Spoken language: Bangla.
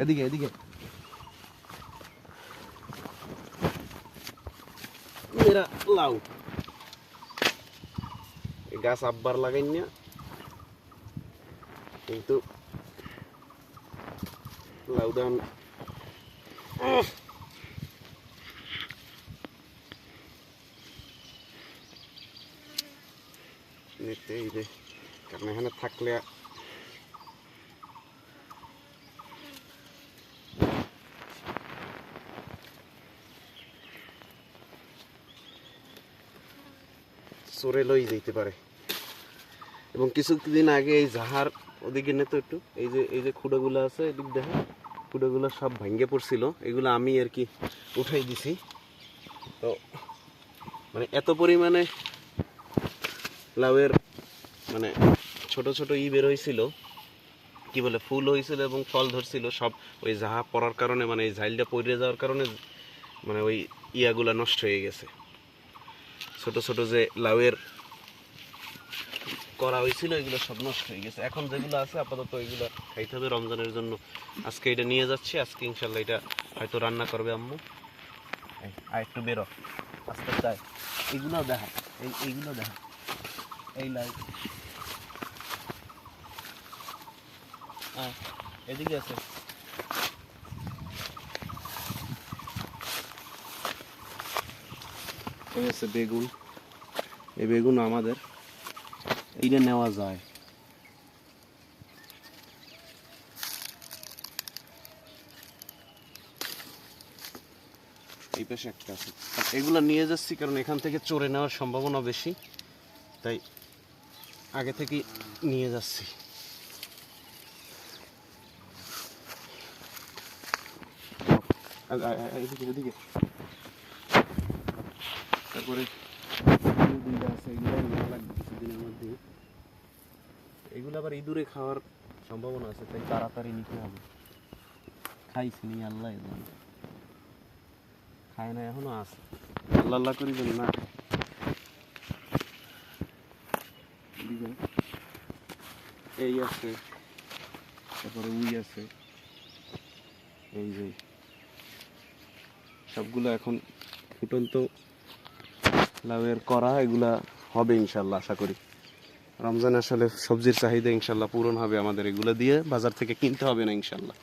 এদিকে এদিকে এরা লাউ এই গাছ আব্বার লাগাই না, কিন্তু লাউ দান নিতেই রে, কারণ এখানে থাকলে চোরে লই যেতে পারে। এবং কিছুদিন আগে এই জাহার ওদিকে নেতো একটু, এই যে খুঁড়াগুলো আছে এদিক দেখো, খুঁড়াগুলো সব ভেঙে পড়ছিল, এগুলো আমি আর কি উঠাই দিছি। তো মানে এত পরিমাণে লাউয়ের মানে ছোট ছোট বের হয়েছিল, কি বলে ফুল হয়েছিল এবং ফল ধরছিল, সব ওই জাহা পড়ার কারণে মানে এই ঝাইলটা পড়ে যাওয়ার কারণে মানে ওই ইয়াগুলা নষ্ট হয়ে গেছে। ছোট ছোট যে লাউয়ের করা হয়েছিল এগুলো সব নষ্ট হয়ে গেছে। এখন যেগুলো আছে আপাতত এগুলো খাইতে হবে রমজানের জন্য। আজকে এটা নিয়ে যাচ্ছি, আজকে ইনশাল্লাহ এটা হয়তো রান্না করবে আম্মু। আর একটু বেরো আস্তে আস্তে, এইগুলো দেখা, এইগুলো দেখা, এই লাউ এদিকে আছে। এই আছে বেগুন, এই বেগুন আমাদের, এইটা নেওয়া যায়। এই পাশে একটা আছে, এগুলো নিয়ে যাচ্ছি কারণ এখান থেকে চোরে নেওয়ার সম্ভাবনা বেশি, তাই আগে থেকে নিয়ে যাচ্ছি। এদিকে এদিকে, তারপরে আছে, এগুলো নেওয়া লাগবে কিছুদিনের মধ্যে। এগুলো আবার ইঁদুরে খাওয়ার সম্ভাবনা আছে, তাই তাড়াতাড়ি নিতে হবে। খাইছি নি আল্লাহ জানে, খায় না এখনো আছে, আল্লাহ আল্লাহ করি যেন না। এই আছে, তারপরে উই আছে, এই যে সবগুলো এখন ফুটন্ত লাউয়ের করা, এগুলা হবে ইনশাল্লাহ আশা করি। রমজান আসলে সবজির চাহিদা ইনশাল্লাহ পূরণ হবে আমাদের, এগুলো দিয়ে বাজার থেকে কিনতে হবে না ইনশাল্লাহ।